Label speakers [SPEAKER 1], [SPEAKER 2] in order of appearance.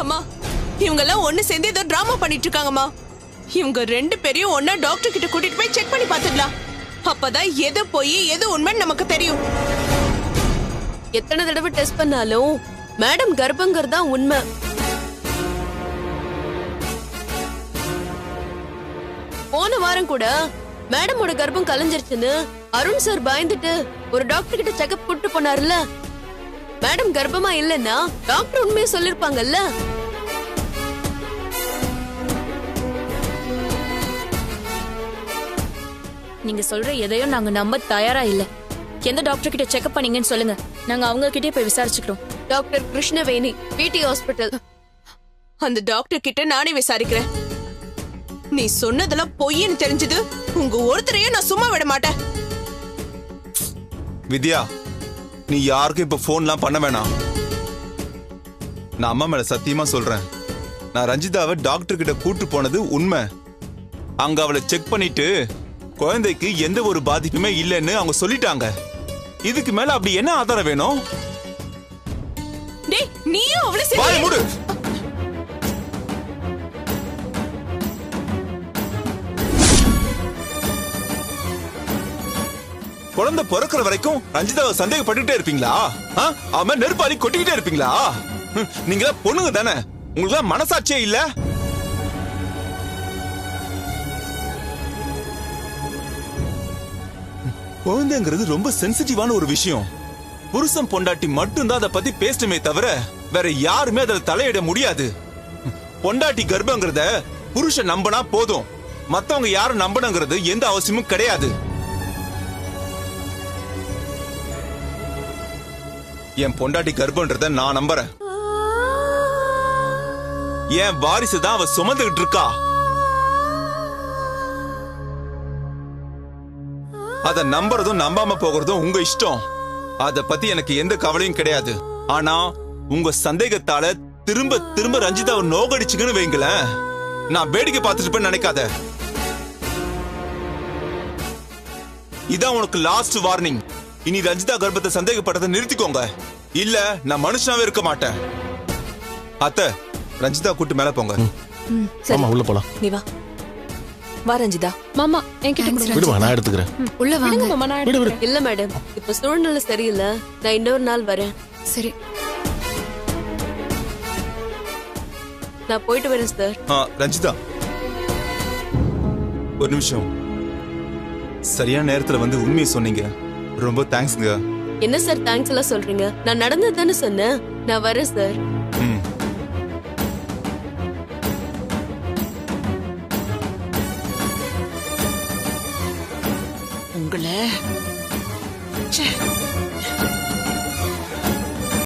[SPEAKER 1] அம்மா இவங்க எல்லாம் ஒண்ணு சேர்ந்து ஏதோ டிராமா பண்ணிட்டு இருக்காங்கம்மா. இவங்க 2 பேரையும் ஒன்னா டாக்டர் கிட்ட கூட்டிட்டு போய் செக் பண்ணி பாத்துடலாம். அப்பதான் எது போய் எது உண்மைன்னு நமக்கு தெரியும்.
[SPEAKER 2] எத்தனை தடவை டெஸ்ட் பண்ணாலும் மேடம் கர்ப்பங்கிறதா உண்மை. போன வாரம் கூட மேடமோட கர்ப்பம் கலைஞ்சிருச்சுன்னு அருண் சார் பயந்துட்டு ஒரு டாக்டர் கிட்ட செக்அப் கூட்டு போனாருல்ல. மேடம் கர்ப்பமா இல்லன்னா டாக்டர் உண்மையை சொல்லிருப்பாங்கல்ல.
[SPEAKER 3] நீங்க சொல்ற எதையும் நாங்க நம்ப தயாரா இல்ல. எந்த டாக்டர் கிட்ட செக்அப் பண்ணீங்கன்னு சொல்லுங்க, நாங்க அவங்க கிட்டே போய் விசாரிச்சுக்கிறோம்.
[SPEAKER 2] டாக்டர் கிருஷ்ணவேணி, பிடி ஹாஸ்பிட்டல்.
[SPEAKER 1] அந்த டாக்டர் கிட்ட நானே விசாரிக்கிறேன். நீ சொன்னதெல்லாம் பொய்ன்னு தெரிஞ்சது உங்க ஒருத்தரையும் நான் சும்மா விட மாட்டேன்.
[SPEAKER 4] வித்யா, நீ யாருக்கும் இப்ப போன்லாம் பண்ண வேணாம். நான் அம்மா மேல சத்தியமா சொல்றேன், நான் ரஞ்சிதாவை டாக்டர் கிட்ட கூட்டு போனது உண்மை. அங்க அவளை செக் பண்ணிட்டு குழந்தைக்கு எந்த ஒரு பாதிப்புமே இல்லைன்னு அவங்க சொல்லிட்டாங்க. இதுக்கு மேல அப்படி என்ன ஆதாரம் வேணும்?
[SPEAKER 1] டேய் நீயும் அவளை
[SPEAKER 4] வாய் மூடு. குழந்தை பிறக்கிற வரைக்கும் ரஞ்சிதாவை சந்தேகப்பட்டுட்டே இருப்பீங்களா? அவன் நெருப்பாளி கொட்டிக்கிட்டே இருப்பீங்களா? நீங்க பொண்ணுங்க தானே, உங்களுக்கு மனசாட்சியே இல்ல? குழந்தைங்கிறது ரொம்ப சென்சிட்டிவான ஒரு விஷயம். புருஷன் பொண்டாட்டி மட்டும்தான் அதை பத்தி பேசணுமே தவிர வேற யாருமே அதில் தலையிட முடியாது. பொண்டாட்டி கர்ப்பங்கிறத புருஷன் நம்பினா போதும், மத்தவங்க யாரும் நம்பணுங்கிறது எந்த அவசியமும் கிடையாது. என் பொண்டாட்டி கர்ப்பன்றத நான் நம்புறேன். என் வாரிசு தான் அவ சுமந்துகிட்டு இருக்கா. அத நம்புறதும் நம்பாம போகிறதும் உங்க இஷ்டம். அத பத்தி எனக்கு எந்த கவலையும் கிடையாது. ஆனா உங்க சந்தேகத்தால திரும்ப திரும்ப ரஞ்சிதாவை நோகடிச்சுங்கன்னு வைங்களேன், நான் வேடிக்கை பார்த்துட்டு நினைக்காத. இதான் உனக்கு லாஸ்ட் வார்னிங். இனி ரஞ்சிதா கர்ப்பத்தை சந்தேகப்பட்டதை நிறுத்திக்கோங்க, இல்ல நான் மனுஷனாவே இருக்க மாட்டேன். அத்தை, ரஞ்சிதா கூட்டு மேல போங்க.
[SPEAKER 5] உள்ள போலாம்.
[SPEAKER 3] நீ வா வா ரஞ்சிதா.
[SPEAKER 2] மாமா என்கிட்ட
[SPEAKER 5] விடுமா, நான் எடுத்துக்கிறேன்.
[SPEAKER 2] உள்ள வாங்க
[SPEAKER 3] மாமா, நான் எடுத்துக்கிறேன்.
[SPEAKER 2] இல்ல மேடம், இப்ப சூழ்நிலை சரியில்லை, நான் இன்னொரு நாள் வரேன்.
[SPEAKER 3] சரி
[SPEAKER 2] நான் போயிட்டு வரேன் சார்.
[SPEAKER 4] ரஞ்சிதா ஒரு நிமிஷம். சரியான நேரத்துல வந்து உண்மையை சொன்னீங்க, ரொம்ப தேங்க்ஸ்ங்க.
[SPEAKER 2] என்ன சார் தேங்க்ஸ் எல்லாம் சொல்றீங்க? நான் நடந்தது தானே சொன்னேன். நான் வரேன் சார்.
[SPEAKER 1] உங்களை